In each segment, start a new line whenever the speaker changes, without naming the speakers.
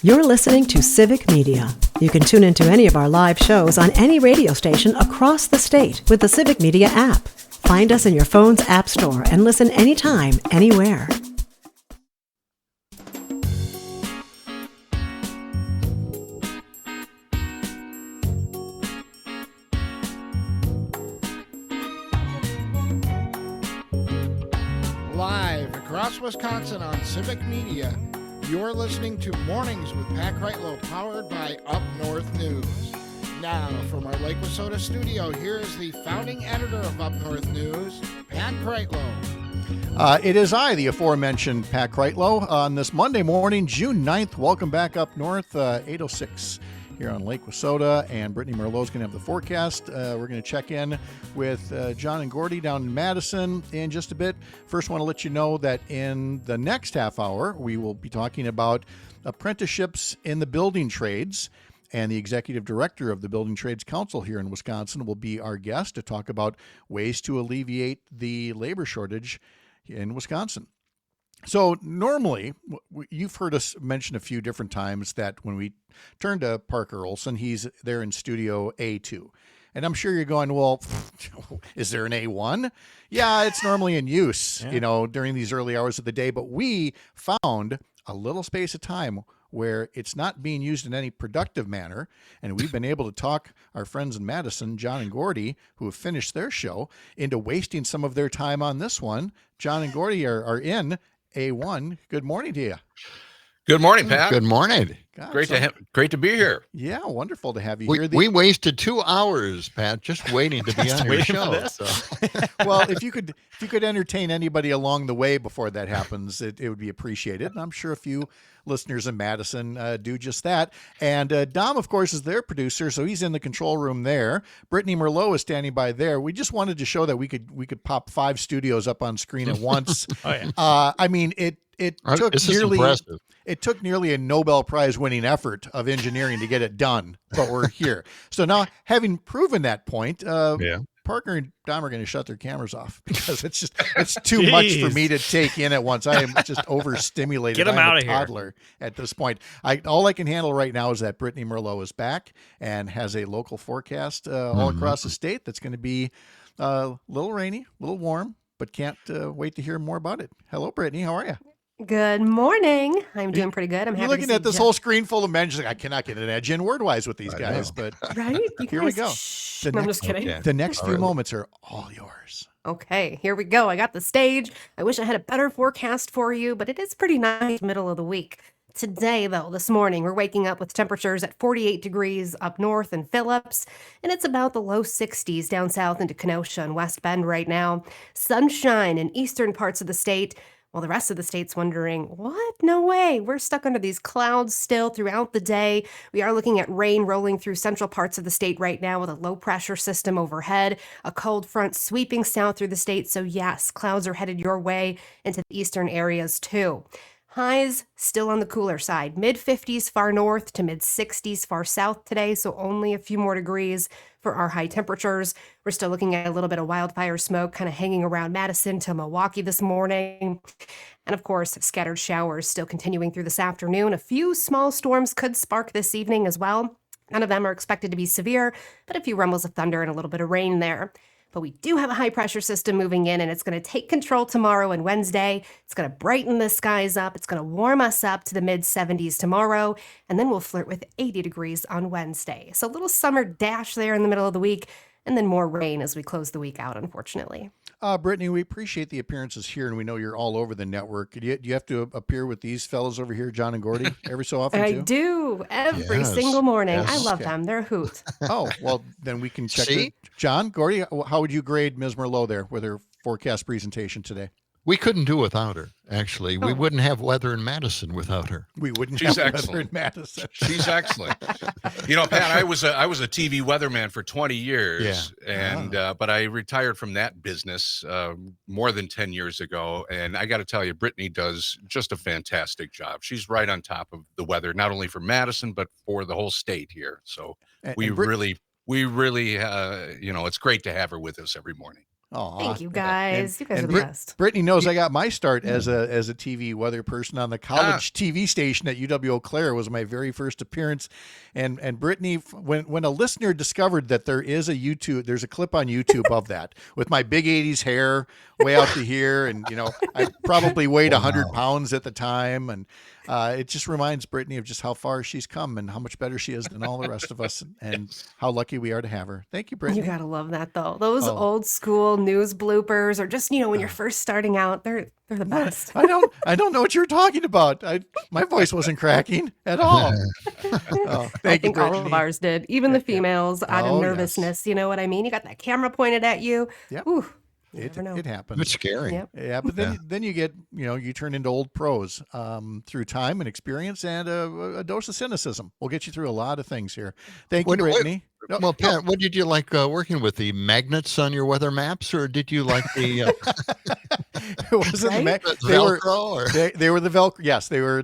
You're listening to Civic Media. You can tune into any of our live shows on any radio station across the state with the Civic Media app. Find us in your phone's app store and listen anytime, anywhere.
Live across Wisconsin on Civic Media, you're listening to Mornings with Pat Kreitlow, powered by Up North News. Now, from our Lake Wissota studio, here is the founding editor of Up North News, Pat Kreitlow.
It is I, the aforementioned Pat Kreitlow, on this Monday morning, June 9th. Welcome back up north, 8:06 here on Lake Wissota, and Brittany Merlot's going to have the forecast. We're going to check in with John and Gordy down in Madison in just a bit. First, want to let you know that in the next half hour, we will be talking about apprenticeships in the building trades, and the executive director of the Building Trades Council here in Wisconsin will be our guest to talk about ways to alleviate the labor shortage in Wisconsin. So normally, you've heard us mention a few different times that when we turn to Parker Olson, he's there in Studio A2. And I'm sure you're going, well, is there an A1? Yeah, it's normally in use, during these early hours of the day. But we found a little space of time where it's not being used in any productive manner. And we've been able to talk our friends in Madison, John and Gordy, who have finished their show, into wasting some of their time on this one. John and Gordy are in A1. Good morning to you.
Good morning, Pat.
Good morning.
God,
Great to be here.
Yeah, wonderful to have you here.
We wasted 2 hours, Pat, just waiting to be on your show.
Well, if you could entertain anybody along the way before that happens, it would be appreciated. And I'm sure a few listeners in Madison do just that. And Dom, of course, is their producer, so he's in the control room there. Brittany Merlot is standing by there. We just wanted to show that we could pop 5 studios up on screen at once. I mean, it took nearly a Nobel Prize winning effort of engineering to get it done, but we're here. So now, having proven that point, Parker and Dom are going to shut their cameras off because it's too much for me to take in at once. I am just overstimulated.
Get them out of
toddler here at this point. All I can handle right now is that Brittany Merlot is back and has a local forecast all across the state that's going to be a little rainy, a little warm, but can't wait to hear more about it. Hello, Brittany. How are you?
Good morning. I'm doing pretty good. I'm
You're
happy
looking
to
at this
Jeff.
whole screen full of men. Just like, I cannot get an edge in word-wise with these guys, but
Right? You
here we
guys,
go.
shh. No, I'm just kidding.
Okay.
The next
All
few
right.
moments are all yours.
Okay, here we go. I got the stage. I wish I had a better forecast for you, but it is pretty nice middle of the week. Today, though, this morning, we're waking up with temperatures at 48 degrees up north in Phillips, and it's about the low 60s down south into Kenosha and West Bend right now. Sunshine in eastern parts of the state. Well, the rest of the state's wondering, what? No way. We're stuck under these clouds still throughout the day. We are looking at rain rolling through central parts of the state right now with a low pressure system overhead, a cold front sweeping south through the state. So yes, clouds are headed your way into the eastern areas too. Highs still on the cooler side, mid-50s far north to mid-60s far south today, so only a few more degrees for our high temperatures. We're still looking at a little bit of wildfire smoke kind of hanging around Madison to Milwaukee this morning. And of course, scattered showers still continuing through this afternoon. A few small storms could spark this evening as well. None of them are expected to be severe, but a few rumbles of thunder and a little bit of rain there. But we do have a high pressure system moving in, and it's going to take control tomorrow and Wednesday. It's going to brighten the skies up. It's going to warm us up to the mid-70s tomorrow, and then we'll flirt with 80 degrees on Wednesday. So a little summer dash there in the middle of the week, and then more rain as we close the week out, unfortunately.
Brittany, we appreciate the appearances here, and we know you're all over the network. Do you have to appear with these fellows over here, John and Gordy, every so often,
I
too?
do, every
Yes,
single morning.
yes.
I love
Okay.
them. They're a hoot.
Oh, well, then we can check.
See?
John, Gordy, how would you grade Ms. Merlot there with her forecast presentation today?
We couldn't do without her, actually. We
Oh.
wouldn't have weather in Madison without her.
We wouldn't
She's
have weather
excellent.
in Madison.
She's excellent. Pat, I was a TV weatherman for 20 years, and but I retired from that business more than 10 years ago. And I got to tell you, Brittany does just a fantastic job. She's right on top of the weather, not only for Madison but for the whole state here. So
And
we really, it's great to have her with us every morning.
Aw.
Thank you guys. You guys are
and
the best.
Brittany knows I got my start as a TV weather person on the college TV station at UW-Eau Claire. Was my very first appearance. And Brittany, when a listener discovered that there's a clip on YouTube of that with my big 80s hair way out to here. And, I probably weighed 100 pounds at the time. And it just reminds Brittany of just how far she's come and how much better she is than all the rest of us and how lucky we are to have her. Thank you, Brittany.
You gotta love that though. Those old school news bloopers, or just when you're first starting out, they're the best.
I don't know what you're talking about. My voice wasn't cracking at all.
I
Thank you,
think all of
Brittany.
ours did. Even the females out
Oh,
of
yes.
nervousness. You know what I mean? You got that camera pointed at you.
Yep.
Ooh,
It
never know.
happens.
It's scary.
Yep.
Yeah, but then you get, you turn into old pros through time and experience and a dose of cynicism. We'll get you through a lot of things here. Thank you, Brittany.
Well, Pat, what did you like working with? The magnets on your weather maps, or did you like the
It wasn't
Right?
they were the Velcro. Yes, they were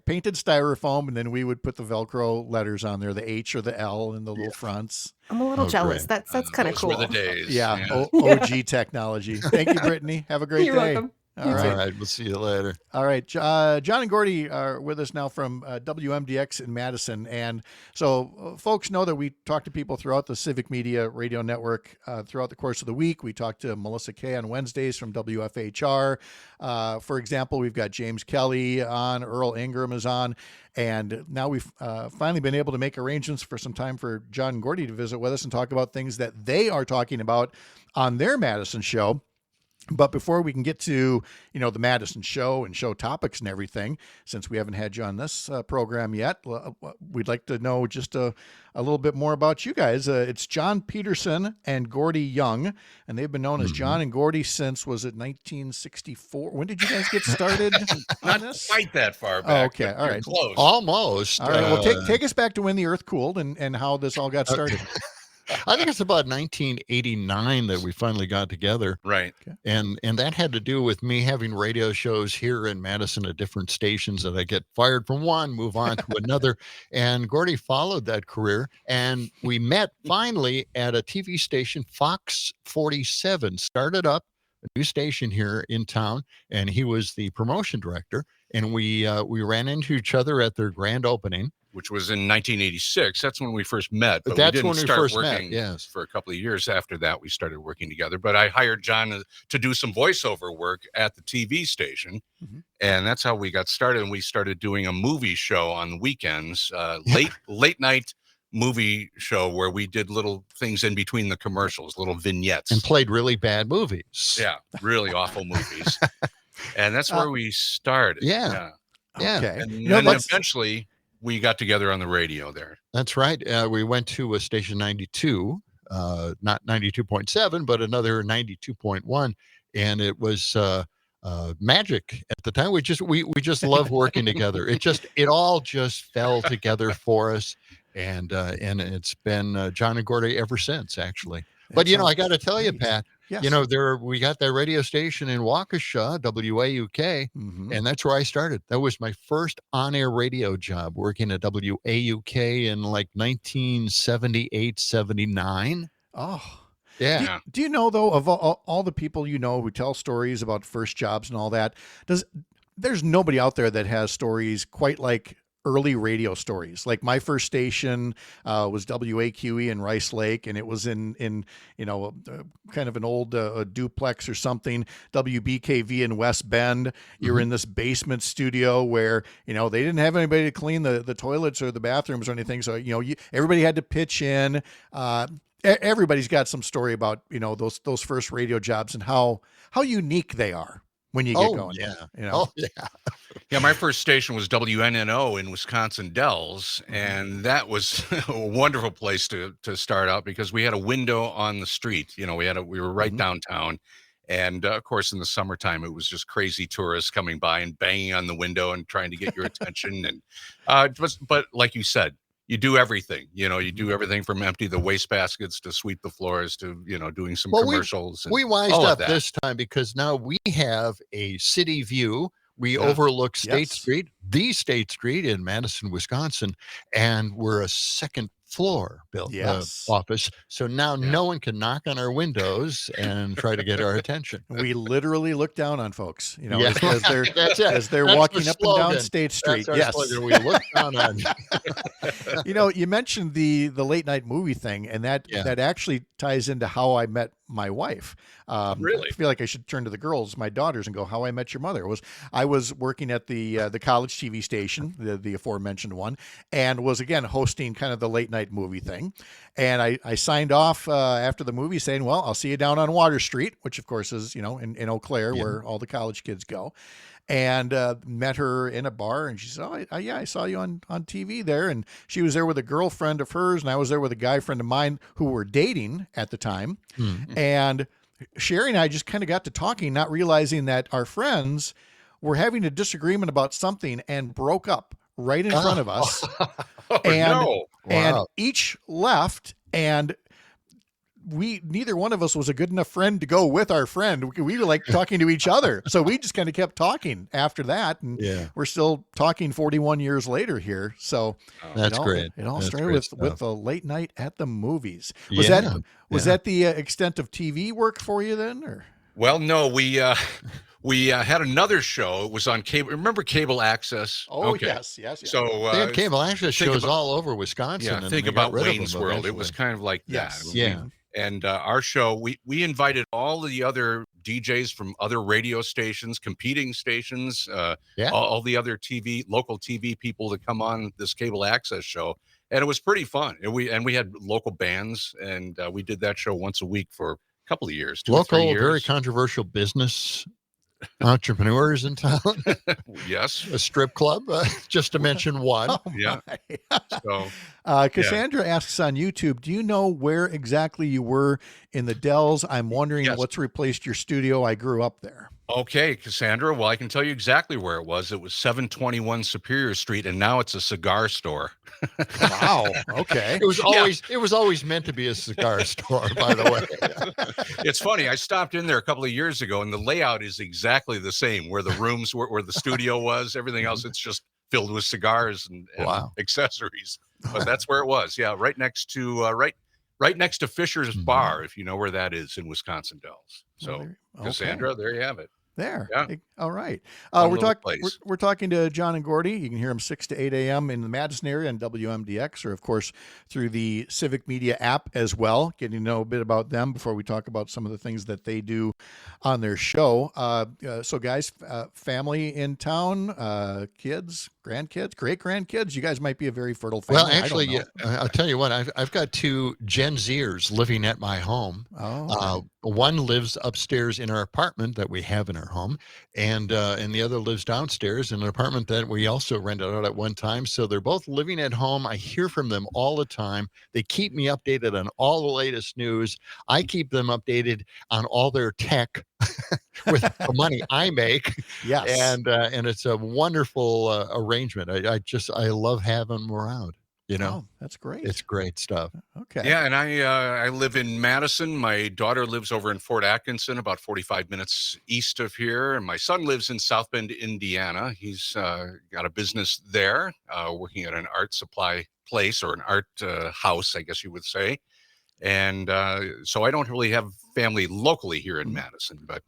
painted styrofoam, and then we would put the Velcro letters on there, the H or the L in the little fronts.
I'm a little jealous.
great.
That's kind of
Those
cool.
were the days.
Yeah, OG technology. Thank you, Brittany. Have a great
You're
day.
welcome.
All
All
right.
right, we'll see you later.
All right. John and Gordy are with us now from WMDX in Madison. And so folks know that we talk to people throughout the Civic Media radio network throughout the course of the week. We talk to Melissa Kay on Wednesdays from WFHR. For example, we've got James Kelly on, Earl Ingram is on. And now we've finally been able to make arrangements for some time for John and Gordy to visit with us and talk about things that they are talking about on their Madison show. But before we can get to, the Madison show and show topics and everything, since we haven't had you on this program yet, we'd like to know just a little bit more about you guys. It's John Peterson and Gordy Young, and they've been known as John and Gordy since, was it 1964? When did you guys get started on this?
Quite that far back.
Okay,
but
all
you're
right.
Close.
Almost.
All right, well, take us back to when the earth cooled and how this all got started.
I think it's about 1989 that we finally got together.
Right.
And that had to do with me having radio shows here in Madison at different stations that I get fired from one, move on to another. And Gordy followed that career. And we met finally at a TV station, Fox 47, started up a new station here in town. And he was the promotion director. And we ran into each other at their grand opening.
Which was in 1986. That's when we first met. But
That's
we didn't
when we
start
first met,
working
yes.
for a couple of years after that. We started working together. But I hired John to do some voiceover work at the TV station. And that's how we got started. And we started doing a movie show on the weekends, late night movie show where we did little things in between the commercials, little vignettes.
And played really bad movies.
Yeah, really awful movies. And that's where we started.
Yeah.
Okay.
And then eventually we got together on the radio there.
That's right. We went to a station 92, not 92.7, but another 92.1. And it was magic at the time. We just love working together. It all just fell together for us. And it's been John and Gordy ever since, actually. But, I got to tell you, Pat,
Yes.
we got that radio station in Waukesha, WAUK, and that's where I started. That was my first on-air radio job, working at WAUK in like 1978, 79.
Oh,
yeah.
Do you know, though, of all the people who tell stories about first jobs and all that, there's nobody out there that has stories quite like early radio stories. Like my first station was WAQE in Rice Lake, and it was in kind of an old duplex or something. WBKV in West Bend. You're in this basement studio where they didn't have anybody to clean the toilets or the bathrooms or anything. So everybody had to pitch in. Everybody's got some story about those first radio jobs and how unique they are when you get going.
Yeah.
Oh
yeah.
Yeah, my first station was WNNO in Wisconsin Dells, and that was a wonderful place to start out because we had a window on the street. We were right downtown, and of course in the summertime it was just crazy tourists coming by and banging on the window and trying to get your attention. And but like you said, you do everything. You do everything from empty the waste baskets to sweep the floors to doing some commercials.
We wised up this time because now we have a city view. We overlook State Street, the State Street in Madison, Wisconsin, and we're a second floor office. So now no one can knock on our windows and try to get our attention.
We literally look down on folks,
That's
as they're walking up and down State Street.
That's our slogan. We look down on you.
You mentioned the late night movie thing, and that actually ties into how I met my wife.
Really?
I feel like I should turn to the girls, my daughters, and go, "How I Met Your Mother." I was working at the college TV station, the aforementioned one, and was again hosting kind of the late night movie thing. And I signed off after the movie saying, "Well, I'll see you down on Water Street," which of course is in Eau Claire where all the college kids go. And met her in a bar, and she said, "Oh, I saw you on TV there." And she was there with a girlfriend of hers, and I was there with a guy friend of mine who were dating at the time. And Sherry and I just kind of got to talking, not realizing that our friends were having a disagreement about something and broke up right in front of us. And each left, and neither one of us was a good enough friend to go with our friend. We were like talking to each other. So we just kind of kept talking after that. And we're still talking 41 years later here. So
that's great.
It all started with the late night at the movies. Was that the extent of TV work for you then? Or?
Well, no, we had another show. It was on cable. Remember cable access?
Oh, okay. Yes.
So
they had cable access shows all over Wisconsin.
Yeah, think about Wayne's World. It was kind of like that.
Yeah.
And our show, we invited all the other DJs from other radio stations, competing stations, all the other local TV people to come on this cable access show. And it was pretty fun. And we had local bands, and we did that show once a week for a couple of years.
Local, very controversial business entrepreneurs in town.
Yes.
A strip club, just to mention one.
So
Cassandra asks on YouTube, do you know where exactly you were in the Dells? I'm wondering what's replaced your studio. I grew up there.
Okay, Cassandra. Well, I can tell you exactly where it was. It was 721 Superior Street, and now it's a cigar store.
Wow. Okay.
It was always meant to be a cigar store, by the way.
It's funny. I stopped in there a couple of years ago, and the layout is exactly the same. Where the rooms where the studio was, everything else, it's just filled with cigars and accessories. But that's where it was. Yeah, right next to right next to Fisher's Bar, if you know where that is in Wisconsin Dells. So, Cassandra, there you have it.
There.
Yeah.
All right. We're talking to John and Gordy. You can hear them 6 to 8 a.m. in the Madison area and WMDX, or of course through the Civic Media app as well. Getting to know a bit about them before we talk about some of the things that they do on their show. So guys, family in town, kids, grandkids, great grandkids. You guys might be a very fertile family.
Well, actually, I'll tell you what. I've got two Gen Zers living at my home. One lives upstairs in our apartment that we have in our home, and the other lives downstairs in an apartment that we also rented out at one time. So they're both living at home. I hear from them all the time. They keep me updated on all the latest news. I keep them updated on all their tech with the money I make.
Yes.
And it's a wonderful arrangement. I love having them around.
Oh, that's great.
It's great stuff.
Okay.
Yeah, and I live in Madison. My daughter lives over in Fort Atkinson, about 45 minutes east of here. And my son lives in South Bend, Indiana. He's got a business there, working at an art supply place, or an art house, I guess you would say. And so I don't really have family locally here in Madison, but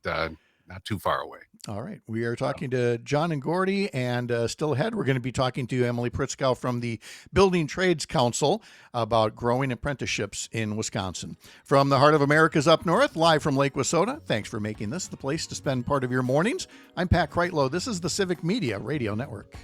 not too far away.
All right. We are talking to John and Gordy, and still ahead, we're going to be talking to Emily Pritzkow from the Building Trades Council about growing apprenticeships in Wisconsin. From the heart of America's up north, live from Lake Wissota, thanks for making this the place to spend part of your mornings. I'm Pat Kreitlow. This is the Civic Media Radio Network.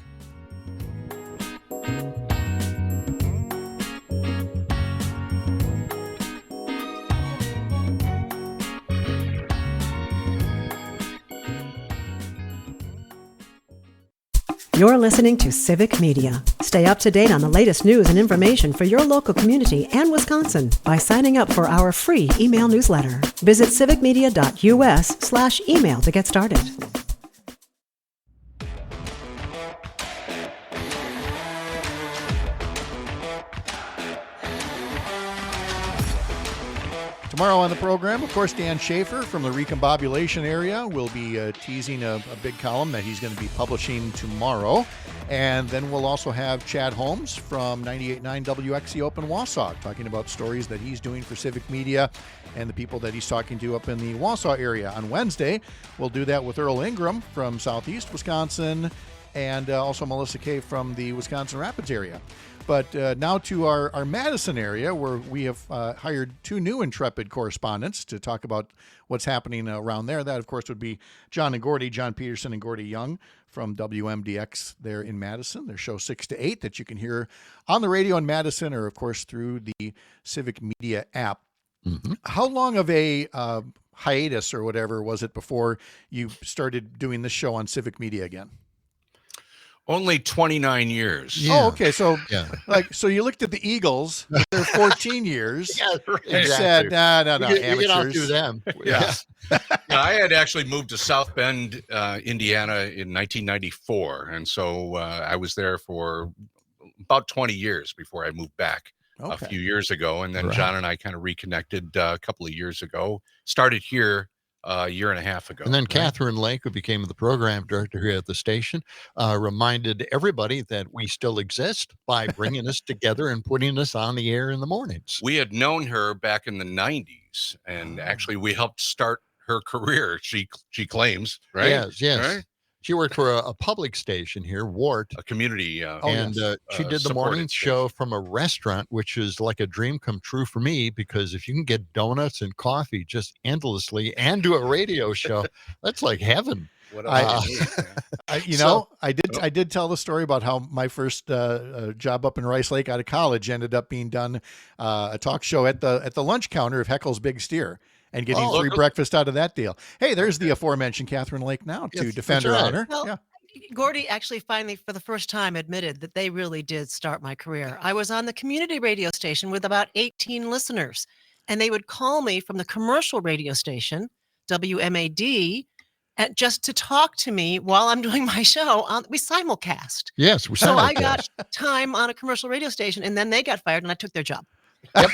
You're listening to Civic Media. Stay up to date on the latest news and information for your local community and Wisconsin by signing up for our free email newsletter. Visit civicmedia.us/email to get started.
Tomorrow on the program, of course, Dan Schaefer from the Recombobulation area will be teasing a big column that he's going to be publishing tomorrow. And then we'll also have Chad Holmes from 98.9 WXC Open Wausau talking about stories that he's doing for Civic Media and the people that he's talking to up in the Wausau area. On Wednesday, we'll do that with Earl Ingram from Southeast Wisconsin and also Melissa Kay from the Wisconsin Rapids area. But now to our Madison area, where we have hired two new intrepid correspondents to talk about what's happening around there. That, of course, would be John and Gordy, John Peterson and Gordy Young from WMDX there in Madison. Their show 6 to 8 that you can hear on the radio in Madison or, of course, through the Civic Media app. Mm-hmm. How long of a hiatus or whatever was it before you started doing this show on Civic Media again?
Only 29 years.
Yeah. Oh, okay. So, so you looked at the Eagles, they're 14 years, and said, no, amateurs.
We can outdo them.
Yeah. I had actually moved to South Bend, Indiana in 1994. And so I was there for about 20 years before I moved back a few years ago. And then John and I kind of reconnected a couple of years ago, started here a year and a half ago.
And then Catherine Lake, who became the program director here at the station, reminded everybody that we still exist by bringing us together and putting us on the air in the mornings.
We had known her back in the 90s, and actually we helped start her career, she claims, right?
Yes.
Right?
She worked for a public station here, Wart.
A community.
She did the morning show from a restaurant, which is like a dream come true for me, because if you can get donuts and coffee just endlessly and do a radio show, that's like heaven.
I did tell the story about how my first job up in Rice Lake out of college ended up being done a talk show at the lunch counter of Heckle's Big Steer. And getting free breakfast out of that deal. Hey, there's the aforementioned Catherine Lake now to defend her honor.
Well, Gordy actually finally, for the first time, admitted that they really did start my career. I was on the community radio station with about 18 listeners, and they would call me from the commercial radio station, WMAD, just to talk to me while I'm doing my show. We simulcast.
Yes, we simulcast.
So I got time on a commercial radio station, and then they got fired, and I took their job.
Yep.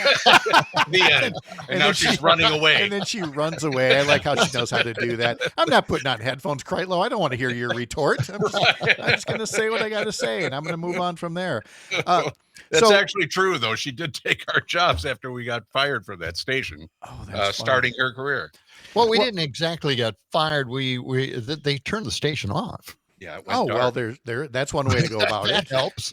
The end. And now she's running away.
And then she runs away. I like how she knows how to do that. I'm not putting on headphones, Kreitlow. I don't want to hear your retort. I'm just going to say what I got to say, and I'm going to move on from there.
That's actually true, though. She did take our jobs after we got fired from that station, starting her career.
Well, we didn't exactly get fired. They turned the station off.
Yeah. Dark.
Well, that's one way to go about
that
it.
Helps,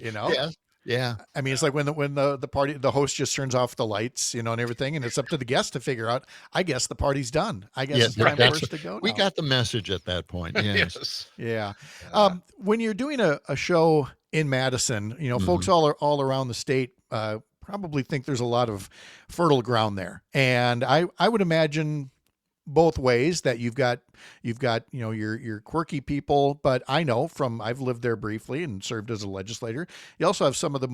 Yeah. I mean, it's like when the host just turns off the lights, and everything, and it's up to the guest to figure out, I guess the party's done. I guess it's time for us to go now.
We got the message at that point. Yes.
Yeah. When you're doing a show in Madison, folks all around the state probably think there's a lot of fertile ground there. And I would imagine both ways that you've got your quirky people, but I know I've lived there briefly and served as a legislator. You also have some of the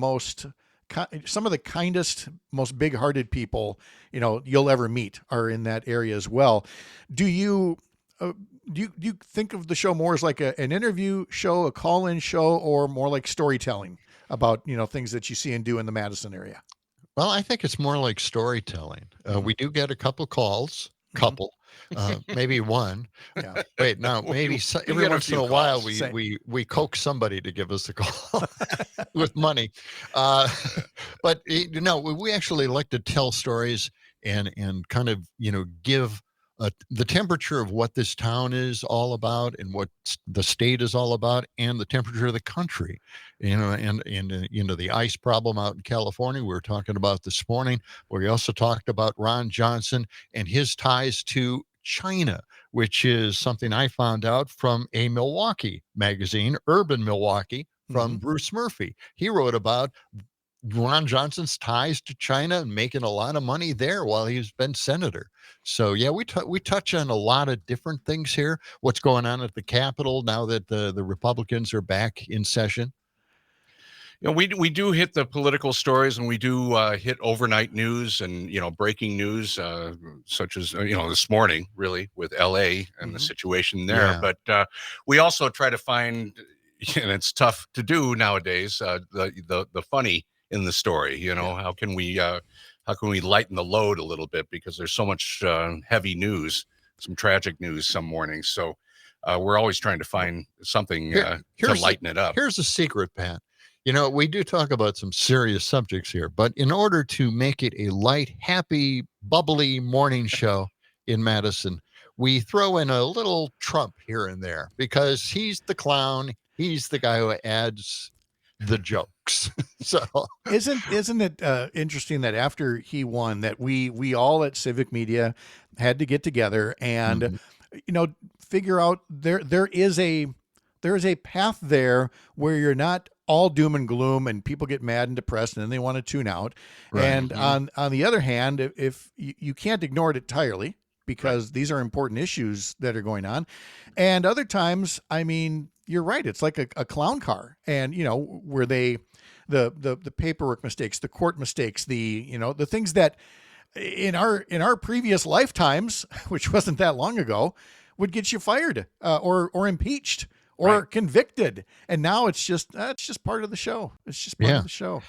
kindest, most big-hearted people you'll ever meet are in that area as well. Do you think of the show more as like an interview show, a call-in show, or more like storytelling about things that you see and do in the Madison area?
Well, I think it's more like storytelling. We do get a couple calls. Maybe one.
Yeah.
Wait, no, maybe every once in a while we coax somebody to give us a call with money. But we actually like to tell stories and kind of give the temperature of what this town is all about and what the state is all about, and the temperature of the country, and the ice problem out in California we were talking about this morning. We also talked about Ron Johnson and his ties to China, which is something I found out from a Milwaukee magazine, Urban Milwaukee, from Bruce Murphy. He wrote about Ron Johnson's ties to China and making a lot of money there while he's been senator. So yeah, we touch on a lot of different things here. What's going on at the Capitol now that the Republicans are back in session?
We do hit the political stories, and we do hit overnight news and breaking news, such as this morning, really, with LA and the situation there. Yeah. But we also try to find, and it's tough to do nowadays, the funny in the story. How can we lighten the load a little bit, because there's so much heavy news, some tragic news some mornings. So we're always trying to find something to lighten it up.
Here's a secret, Pat. We do talk about some serious subjects here, but in order to make it a light, happy, bubbly morning show in Madison, we throw in a little Trump here and there because he's the clown. He's the guy who adds the jokes. So
isn't it interesting that after he won, that we all at Civic Media had to get together and figure out there is a path there where you're not all doom and gloom and people get mad and depressed and then they want to tune out. Right. And on the other hand, if you can't ignore it entirely, because these are important issues that are going on. And other times, I mean, you're right. It's like a clown car, and where the paperwork mistakes, the court mistakes, the things that in our previous lifetimes, which wasn't that long ago, would get you fired or impeached or convicted. And now it's just part of the show. It's just part of the show,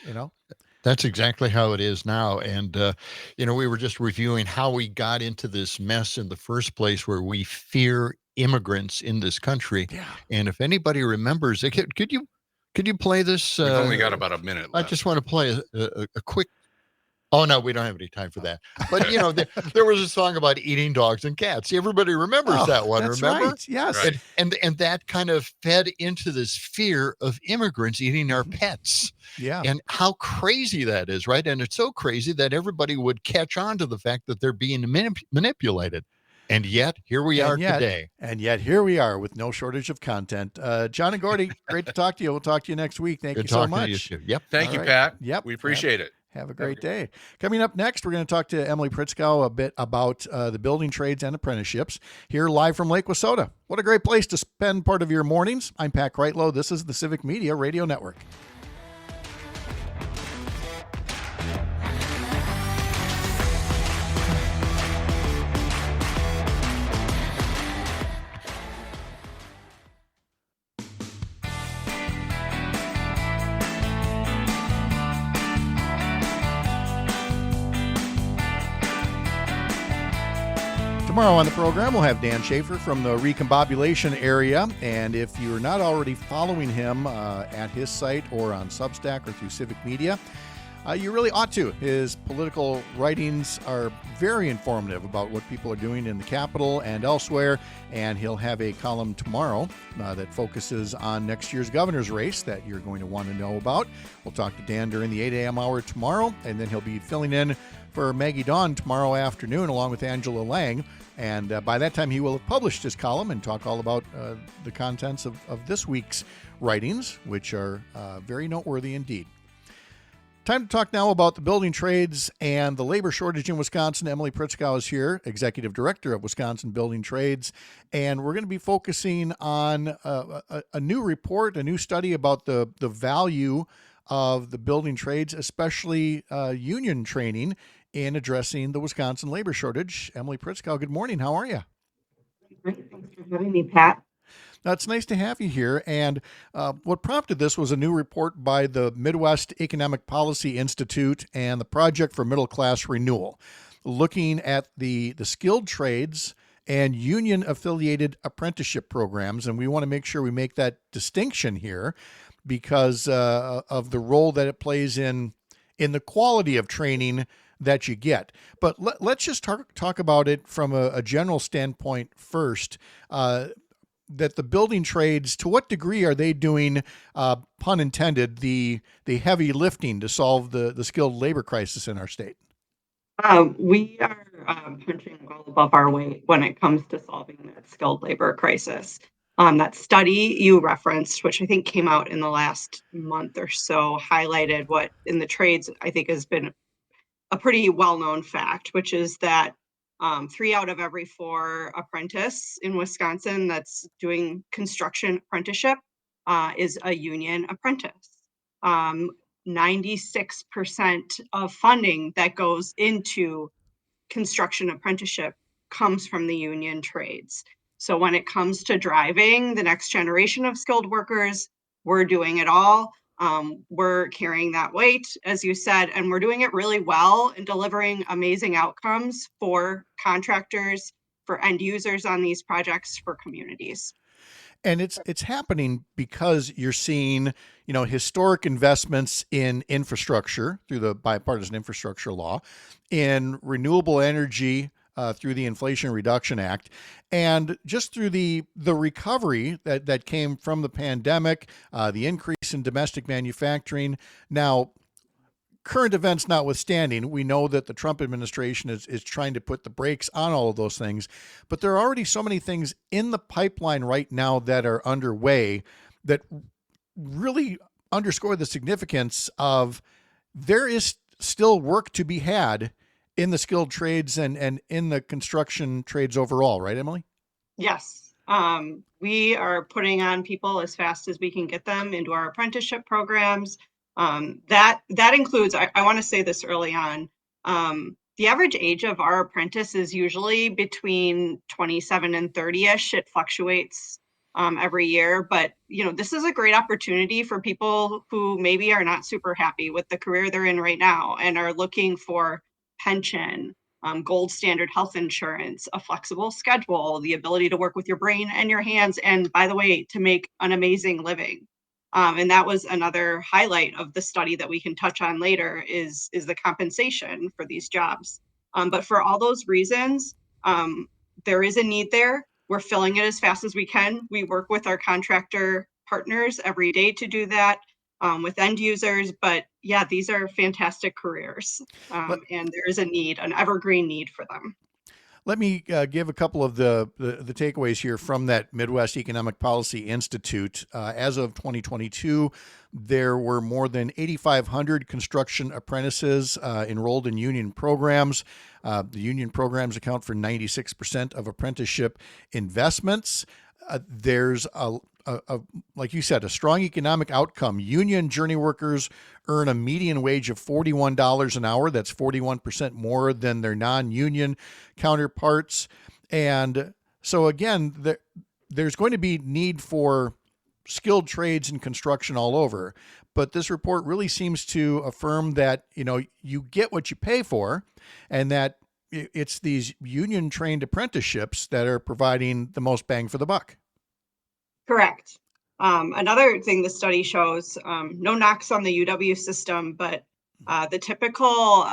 That's exactly how it is now. And, we were just reviewing how we got into this mess in the first place where we fear immigrants in this country. Yeah. And if anybody remembers, could you play this?
We've only got about a minute left.
I just want to play a quick. Oh, no, we don't have any time for that. But, there was a song about eating dogs and cats. Everybody remembers that one,
that's
remember?
Right. Yes.
Right.
And that kind of fed into this fear of immigrants eating our pets.
Yeah.
And how crazy that is, right? And it's so crazy that everybody would catch on to the fact that they're being manipulated. And yet, here we are today.
And yet, here we are with no shortage of content. John and Gordy, great to talk to you. We'll talk to you next week. Thank you so much.
Yep.
Thank you, Pat.
Yep.
We appreciate it.
Have a great day. Coming up next, we're going to talk to Emily Pritzkow a bit about the building trades and apprenticeships here live from Lake Wissota. What a great place to spend part of your mornings. I'm Pat Kreitlow. This is the Civic Media Radio Network. Tomorrow on the program, we'll have Dan Schaefer from the Recombobulation area. And if you're not already following him at his site or on Substack or through Civic Media, you really ought to. His political writings are very informative about what people are doing in the Capitol and elsewhere. And he'll have a column tomorrow that focuses on next year's governor's race that you're going to want to know about. We'll talk to Dan during the 8 a.m. hour tomorrow, and then he'll be filling in for Maggie Dawn tomorrow afternoon along with Angela Lang. And by that time, he will have published his column and talk all about the contents of this week's writings, which are very noteworthy indeed. Time to talk now about the building trades and the labor shortage in Wisconsin. Emily Pritzkow is here, Executive Director of Wisconsin Building Trades. And we're going to be focusing on a new report, a new study about the value of the building trades, especially union training, in addressing the Wisconsin labor shortage. Emily Pritzkow, good morning. How are you?
Great. Thanks for having me, Pat.
It's nice to have you here. And what prompted this was a new report by the Midwest Economic Policy Institute and the Project for Middle Class Renewal, looking at the skilled trades and union-affiliated apprenticeship programs. And we want to make sure we make that distinction here because of the role that it plays in the quality of training that you get. But let's just talk about it from a general standpoint first. That the building trades, to what degree are they doing, pun intended, the heavy lifting to solve the skilled labor crisis in our state?
We are punching well above our weight when it comes to solving that skilled labor crisis. That study you referenced, which I think came out in the last month or so, highlighted what in the trades I think has been a pretty well-known fact, which is that 3 out of every 4 apprentice in Wisconsin that's doing construction apprenticeship is a union apprentice. 96% of funding that goes into construction apprenticeship comes from the union trades. So when it comes to driving the next generation of skilled workers, we're doing it all. We're carrying that weight, as you said, and we're doing it really well and delivering amazing outcomes for contractors, for end users on these projects, for communities.
And it's happening because you're seeing, historic investments in infrastructure through the bipartisan infrastructure law, in renewable energy through the Inflation Reduction Act, and just through the recovery that came from the pandemic, the increase in domestic manufacturing. Now, current events notwithstanding, we know that the Trump administration is trying to put the brakes on all of those things, but there are already so many things in the pipeline right now that are underway that really underscore the significance of there is still work to be had in the skilled trades and in the construction trades overall, right, Emily?
Yes. We are putting on people as fast as we can get them into our apprenticeship programs. That includes, I want to say this early on, the average age of our apprentice is usually between 27 and 30-ish. It fluctuates every year, but this is a great opportunity for people who maybe are not super happy with the career they're in right now and are looking for pension, gold standard health insurance, a flexible schedule, the ability to work with your brain and your hands, and by the way, to make an amazing living. And that was another highlight of the study that we can touch on later is the compensation for these jobs. But for all those reasons, there is a need there. We're filling it as fast as we can. We work with our contractor partners every day to do that, with end users. But yeah, these are fantastic careers, and there is a need, an evergreen need for them.
Let me give a couple of the takeaways here from that Midwest Economic Policy Institute. As of 2022, there were more than 8,500 construction apprentices enrolled in union programs. The union programs account for 96% of apprenticeship investments. There's like you said, a strong economic outcome. Union journey workers earn a median wage of $41 an hour. That's 41% more than their non-union counterparts. And so again, there's going to be need for skilled trades and construction all over. But this report really seems to affirm that, you get what you pay for, and that it's these union trained apprenticeships that are providing the most bang for the buck.
Correct. Another thing the study shows, no knocks on the UW system, but the typical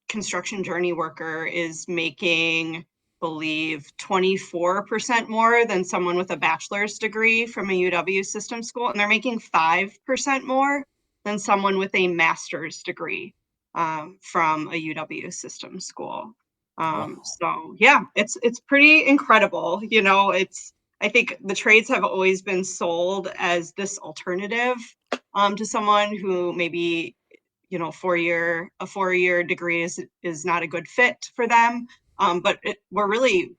construction journey worker is making, believe, 24% more than someone with a bachelor's degree from a UW system school, and they're making 5% more than someone with a master's degree from a UW system school.
Wow.
So yeah, it's pretty incredible. I think the trades have always been sold as this alternative to someone who maybe, a four-year degree is not a good fit for them. But we're really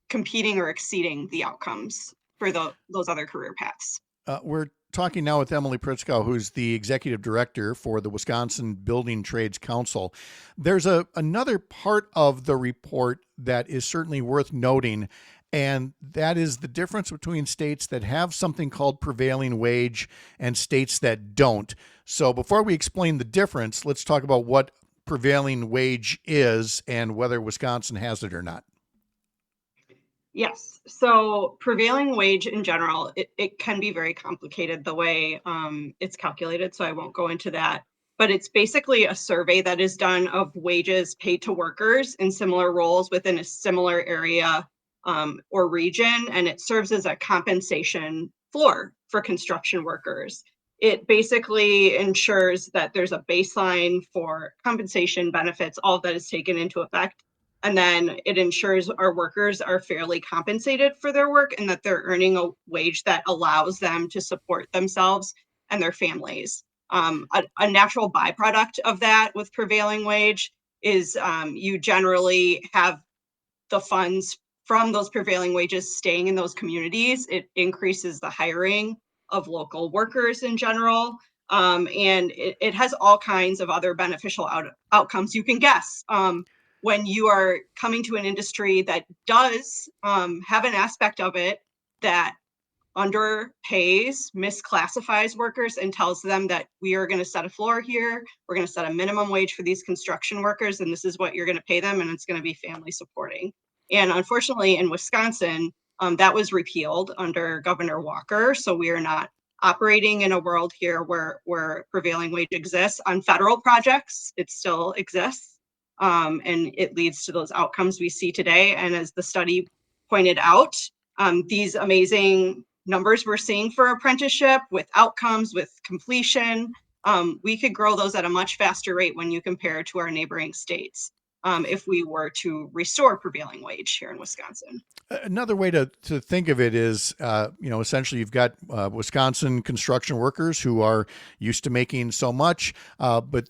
competing or exceeding the outcomes for those other career paths.
We're talking now with Emily Pritzkow, who's the executive director for the Wisconsin Building Trades Council. There's another part of the report that is certainly worth noting, and that is the difference between states that have something called prevailing wage and states that don't. So before we explain the difference, let's talk about what prevailing wage is and whether Wisconsin has it or not.
Yes. So prevailing wage in general, it can be very complicated the way it's calculated. So I won't go into that. But it's basically a survey that is done of wages paid to workers in similar roles within a similar area or region. And it serves as a compensation floor for construction workers. It basically ensures that there's a baseline for compensation, benefits, all of that is taken into effect. And then it ensures our workers are fairly compensated for their work and that they're earning a wage that allows them to support themselves and their families. A natural byproduct of that with prevailing wage is you generally have the funds from those prevailing wages staying in those communities. It increases the hiring of local workers in general. And it has all kinds of other beneficial outcomes you can guess. When you are coming to an industry that does have an aspect of it that underpays, misclassifies workers, and tells them that we are going to set a floor here, we're going to set a minimum wage for these construction workers, and this is what you're going to pay them, and it's going to be family supporting. And unfortunately, in Wisconsin, That was repealed under Governor Walker. So we are not operating in a world here where prevailing wage exists. On federal projects, it still exists. And it leads to those outcomes we see today. And as the study pointed out, these amazing numbers we're seeing for apprenticeship with outcomes, with completion, we could grow those at a much faster rate when you compare to our neighboring states. If we were to restore prevailing wage here in Wisconsin.
Another way to think of it is, essentially you've got Wisconsin construction workers who are used to making so much, but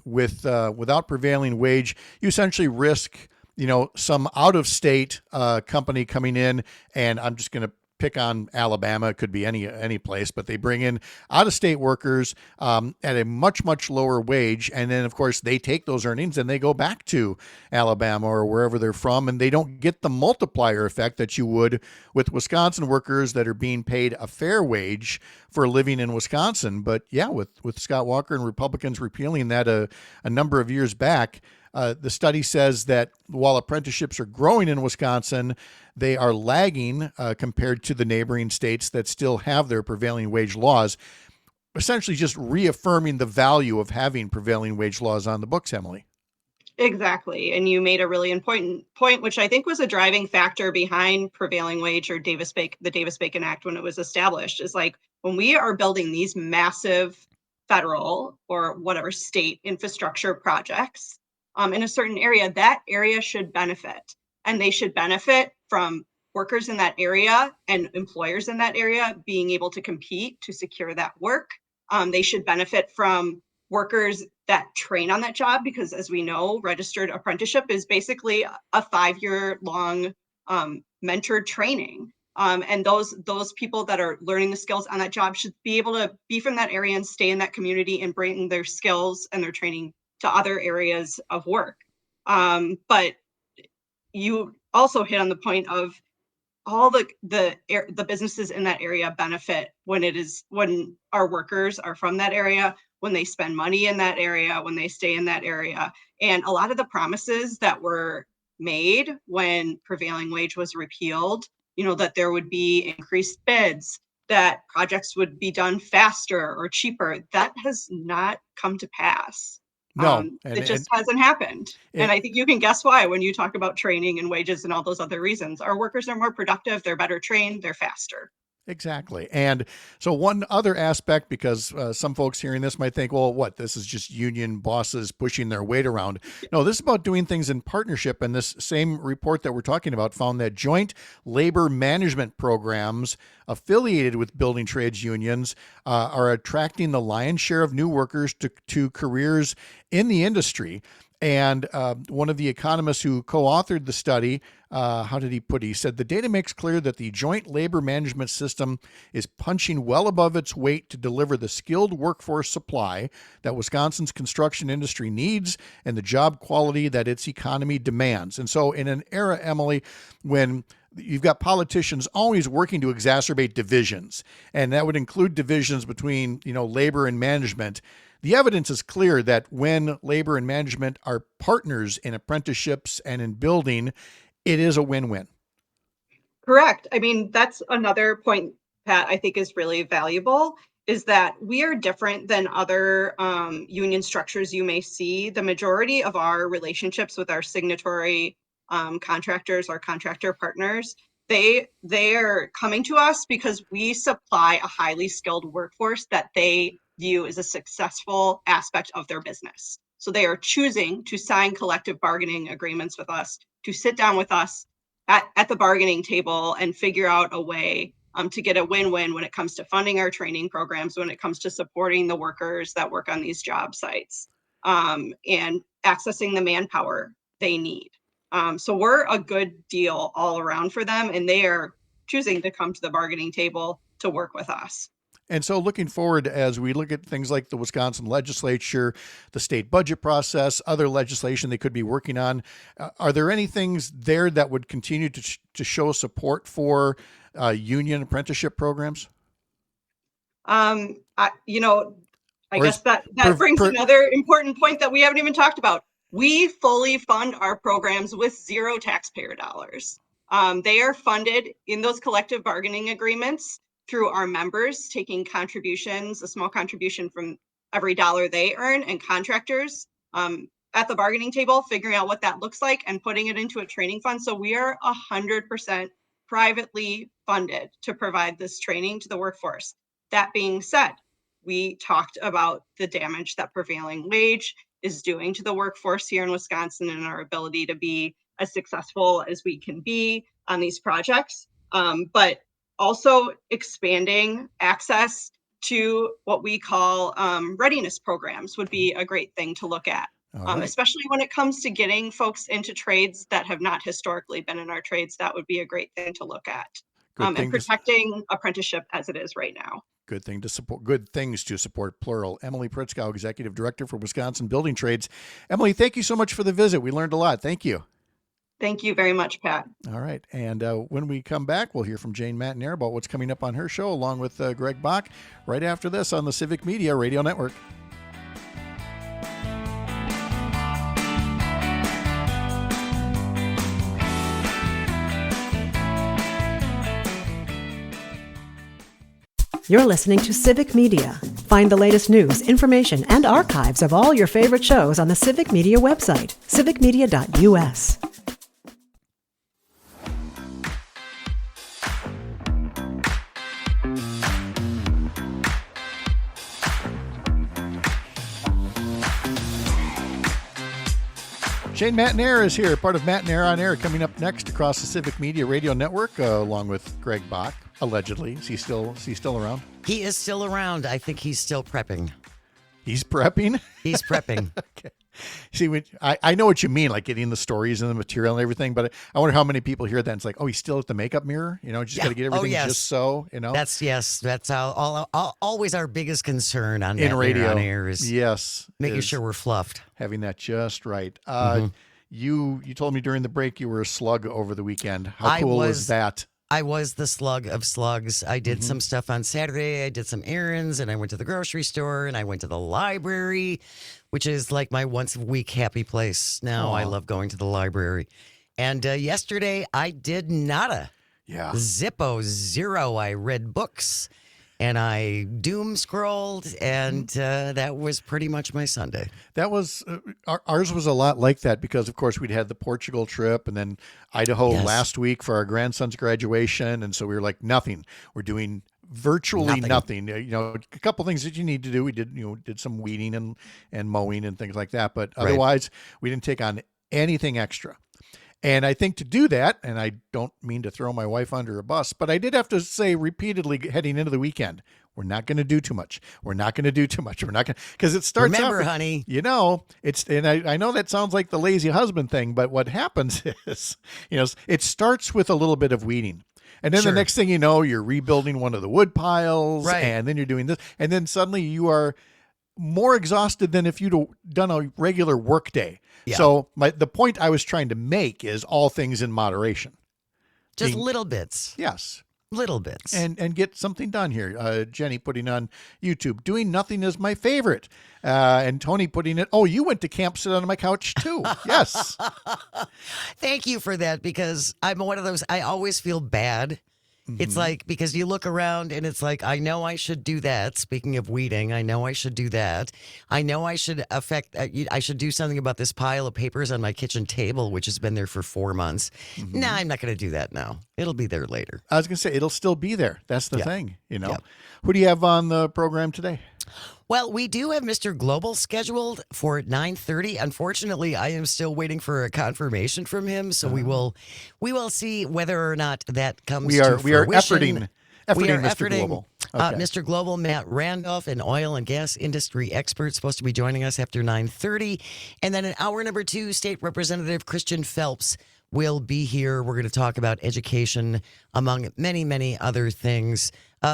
without prevailing wage, you essentially risk, some out of state company coming in, and I'm just going to pick on Alabama. It could be any place, but they bring in out-of-state workers at a much, much lower wage. And then, of course, they take those earnings and they go back to Alabama or wherever they're from, and they don't get the multiplier effect that you would with Wisconsin workers that are being paid a fair wage for living in Wisconsin. But yeah, with Scott Walker and Republicans repealing that a number of years back, the study says that while apprenticeships are growing in Wisconsin, they are lagging compared to the neighboring states that still have their prevailing wage laws, essentially just reaffirming the value of having prevailing wage laws on the books, Emily.
Exactly. And you made a really important point, which I think was a driving factor behind prevailing wage or the Davis-Bacon Act when it was established, is like when we are building these massive federal or whatever state infrastructure projects, in a certain area, that area should benefit. And they should benefit from workers in that area and employers in that area being able to compete to secure that work. They should benefit from workers that train on that job, because as we know, registered apprenticeship is basically a 5-year long mentored training. And those people that are learning the skills on that job should be able to be from that area and stay in that community and bring their skills and their training to other areas of work. But you also hit on the point of all the businesses in that area benefit when our workers are from that area, when they spend money in that area, when they stay in that area. And a lot of the promises that were made when prevailing wage was repealed, that there would be increased bids, that projects would be done faster or cheaper, that has not come to pass.
No,
it just hasn't happened. And I think you can guess why when you talk about training and wages and all those other reasons. Our workers are more productive, they're better trained, they're faster.
Exactly. And so one other aspect, because some folks hearing this might think, well, this is just union bosses pushing their weight around. No, this is about doing things in partnership. And this same report that we're talking about found that joint labor management programs affiliated with building trades unions are attracting the lion's share of new workers to careers in the industry. And one of the economists who co-authored the study, how did he put it? He said, the data makes clear that the joint labor management system is punching well above its weight to deliver the skilled workforce supply that Wisconsin's construction industry needs and the job quality that its economy demands. And so in an era, Emily, when you've got politicians always working to exacerbate divisions, and that would include divisions between, labor and management, the evidence is clear that when labor and management are partners in apprenticeships and in building, it is a win-win.
Correct. I mean, that's another point, Pat, I think is really valuable, is that we are different than other union structures you may see. The majority of our relationships with our signatory contractors, our contractor partners, they are coming to us because we supply a highly skilled workforce that they view as a successful aspect of their business. So they are choosing to sign collective bargaining agreements with us, to sit down with us at the bargaining table and figure out a way to get a win-win when it comes to funding our training programs, when it comes to supporting the workers that work on these job sites, and accessing the manpower they need. So we're a good deal all around for them, and they are choosing to come to the bargaining table to work with us.
And so looking forward, as we look at things like the Wisconsin legislature, the state budget process, other legislation they could be working on, are there any things there that would continue to show support for union apprenticeship programs?
I guess that brings another important point that we haven't even talked about. We fully fund our programs with zero taxpayer dollars. They are funded in those collective bargaining agreements through our members taking contributions, a small contribution from every dollar they earn, and contractors at the bargaining table, figuring out what that looks like and putting it into a training fund. So we are 100% privately funded to provide this training to the workforce. That being said, we talked about the damage that prevailing wage is doing to the workforce here in Wisconsin and our ability to be as successful as we can be on these projects, but also expanding access to what we call readiness programs would be a great thing to look at, especially when it comes to getting folks into trades that have not historically been in our trades. That would be a great thing to look at, and protecting apprenticeship as it is right now.
Good thing to support. Good things to support, plural. Emily Pritzkow, Executive Director for Wisconsin Building Trades. Emily, thank you so much for the visit. We learned a lot. Thank you.
Thank you very much, Pat.
All right. And when we come back, we'll hear from Jane Matenaer about what's coming up on her show, along with Greg Bach, right after this on the Civic Media Radio Network.
You're listening to Civic Media. Find the latest news, information, and archives of all your favorite shows on the Civic Media website, civicmedia.us.
Jane Matenaer is here, part of Matenaer on Air, coming up next across the Civic Media Radio Network, along with Greg Bach, allegedly. Is he still around?
He is still around. I think he's still prepping.
He's prepping?
He's prepping.
Okay. See, I know what you mean, like getting the stories and the material and everything, but I wonder how many people hear that and it's like, oh, he's still at the makeup mirror? Just got to get everything just so,
That's always our biggest concern on
in radio
on air is making sure we're fluffed.
Having that just right. You told me during the break you were a slug over the weekend. How cool was that?
I was the slug of slugs. I did some stuff on Saturday. I did some errands, and I went to the grocery store, and I went to the library, which is like my once-a-week happy place. Now I love going to the library. And yesterday, I did nada.
Yeah.
Zippo, zero. I read books, and I doom scrolled, and that was pretty much my Sunday.
That was ours was a lot like that because, of course, we'd had the Portugal trip and then Idaho last week for our grandson's graduation, and so we were like, nothing. We're doing virtually nothing. A couple things that you need to do. We did some weeding and mowing and things like that, but otherwise, we didn't take on anything extra. And I think to do that, and I don't mean to throw my wife under a bus, but I did have to say repeatedly heading into the weekend, we're not going to do too much. We're not going to do too much. We're not going to, because it starts
Remember,
off,
honey.
and I know that sounds like the lazy husband thing, but what happens is, it starts with a little bit of weeding. And then the next thing you know, you're rebuilding one of the wood piles, and then you're doing this. And then suddenly you are more exhausted than if you'd done a regular work day. Yeah. So the point I was trying to make is all things in moderation.
Just little bits.
Yes.
Little bits.
And get something done here. Jenny putting on YouTube, doing nothing is my favorite. And Tony putting it, you went to camp, sit on my couch too. Yes.
Thank you for that, because I'm one of those, I always feel bad. It's like, because you look around and it's like, I know I should do that. Speaking of weeding, I know I should do that. I know I should I should do something about this pile of papers on my kitchen table, which has been there for 4 months. Nah, I'm not going to do that now. It'll be there later.
I was going to say, it'll still be there. That's the thing, Who do you have on the program today?
Well, we do have Mr. Global scheduled for 9:30. Unfortunately, I am still waiting for a confirmation from him, so we will see whether or not that comes to fruition.
We are efforting Mr. Global. Okay.
Mr. Global, Matt Randolph, an oil and gas industry expert, supposed to be joining us after 9:30. And then in hour number 2, State Representative Christian Phelps will be here. We're going to talk about education, among many, many other things.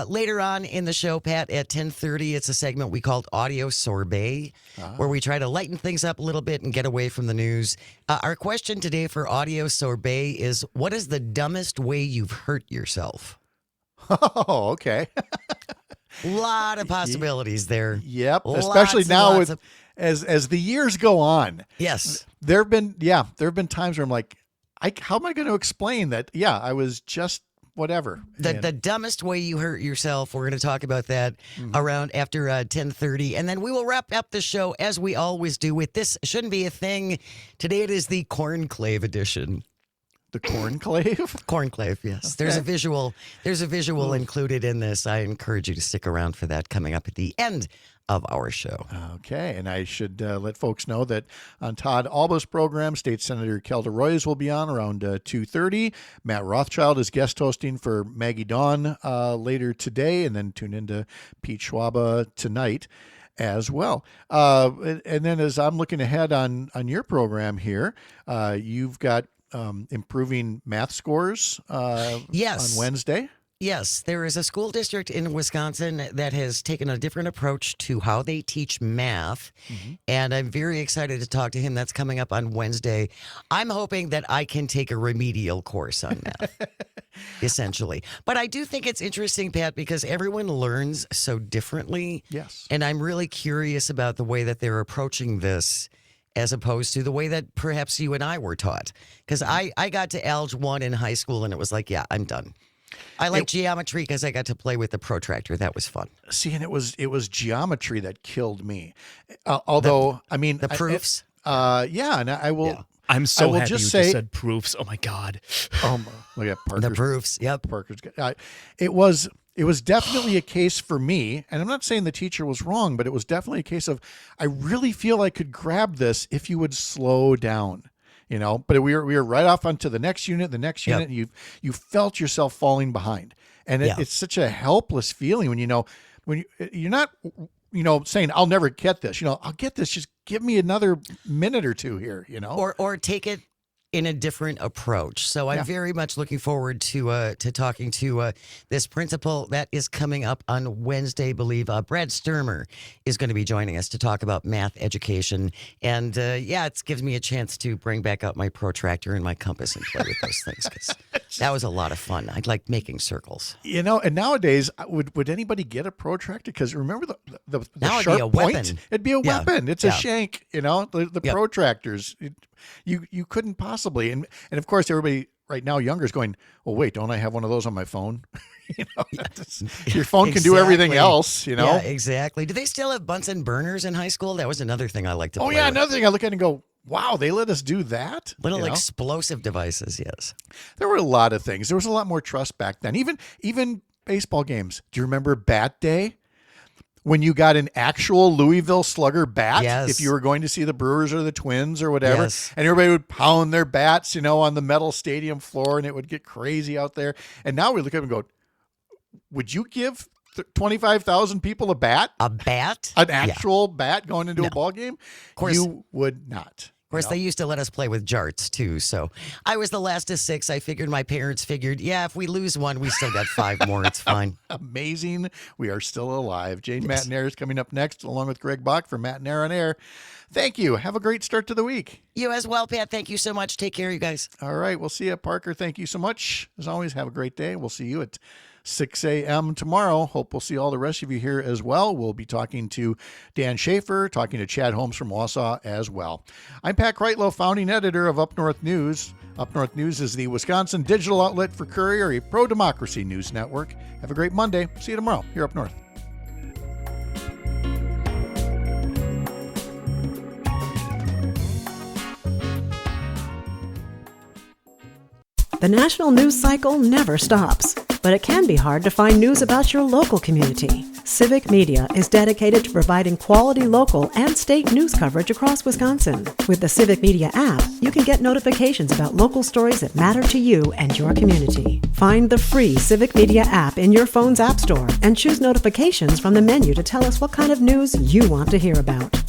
Later on in the show, Pat, at 10:30, it's a segment we called Audio Sorbet, where we try to lighten things up a little bit and get away from the news. Our question today for Audio Sorbet is, what is the dumbest way you've hurt yourself?
Oh, okay.
A lot of possibilities there.
Yep, especially now as the years go on.
Yes.
There have been times where I'm like, how am I going to explain that? Yeah, I was just whatever.
The dumbest way you hurt yourself. We're going to talk about that around after 10:30, and then we will wrap up the show as we always do with This Shouldn't Be a Thing. Today it is the Cornclave edition.
The Cornclave?
Cornclave, yes.
Okay.
There's a visual included in this. I encourage you to stick around for that coming up at the end of our show.
Okay, and I should let folks know that on Todd Alba's program, State Senator Kelda Roys will be on around 2:30. Matt Rothschild is guest hosting for Maggie Dawn later today, and then tune into Pete Schwaba tonight as well. And then as I'm looking ahead on your program here, you've got improving math scores
Yes.
on Wednesday.
Yes, there is a school district in Wisconsin that has taken a different approach to how they teach math, and I'm very excited to talk to him. That's coming up on Wednesday. I'm hoping that I can take a remedial course on math, essentially. But I do think it's interesting, Pat, because everyone learns so differently.
Yes.
And I'm really curious about the way that they're approaching this as opposed to the way that perhaps you and I were taught. Because I got to Alg 1 in high school, and it was like, yeah, I'm done. I like geometry because I got to play with the protractor. That was fun.
See, and it was geometry that killed me. Although, I mean,
The proofs?
Yeah, and I will.
Yeah. I'm
I
so
will
happy
just
you
say-
just said proofs. Oh my God.
Look at Parker's.
The proofs, yep.
Parker's. It was definitely a case for me, and I'm not saying the teacher was wrong, but it was definitely a case of I really feel I could grab this if you would slow down. But we were right off onto the next unit, and you felt yourself falling behind, and it's such a helpless feeling when you're not saying I'll never get this. I'll get this. Just give me another minute or two here.
Or take it in a different approach. So I'm very much looking forward to talking to this principal. That is coming up on Wednesday, I believe. Brad Sturmer is going to be joining us to talk about math education. And it gives me a chance to bring back out my protractor and my compass and play with those things. 'Cause that was a lot of fun. I like making circles.
And nowadays, would anybody get a protractor? Because remember the
Now it'd
sharp
be a
point?
weapon.
It'd be a
Yeah.
weapon. It's a shank. The
Yep.
protractors. You couldn't possibly. And of course, everybody right now younger is going, well, wait, don't I have one of those on my phone? Your phone can do everything
Exactly.
else.
Yeah, exactly. Do they still have Bunsen burners in high school? That was another thing I liked to play with.
Another thing I look at and go, wow, they let us do that.
Little explosive devices, yes.
There were a lot of things. There was a lot more trust back then. Even baseball games. Do you remember Bat Day? When you got an actual Louisville Slugger bat,
Yes.
if you were going to see the Brewers or the Twins or whatever,
Yes.
and everybody would pound their bats, on the metal stadium floor, and it would get crazy out there. And now we look at them and go, would you give 25,000 people a bat?
A bat?
An actual bat going into a ball game? Of
course.
You would not.
Of course, they used to let us play with jarts, too. So I was the last of 6. I figured my parents figured, if we lose one, we still got 5 more. It's fine.
Amazing. We are still alive. Jane Matenaer is coming up next, along with Greg Bach from Matenaer on Air. Thank you. Have a great start to the week.
You as well, Pat. Thank you so much. Take care, you guys.
All right. We'll see you, Parker. Thank you so much. As always, have a great day. We'll see you at 6 a.m. tomorrow. Hope we'll see all the rest of you here as well. We'll be talking to Dan Schaefer, talking to Chad Holmes from Wausau as well. I'm Pat Kreitlow, founding editor of Up North News. Up North News is the Wisconsin digital outlet for Courier, a pro-democracy news network. Have a great Monday. See you tomorrow here up north.
The national news cycle never stops, but it can be hard to find news about your local community. Civic Media is dedicated to providing quality local and state news coverage across Wisconsin. With the Civic Media app, you can get notifications about local stories that matter to you and your community. Find the free Civic Media app in your phone's app store and choose notifications from the menu to tell us what kind of news you want to hear about.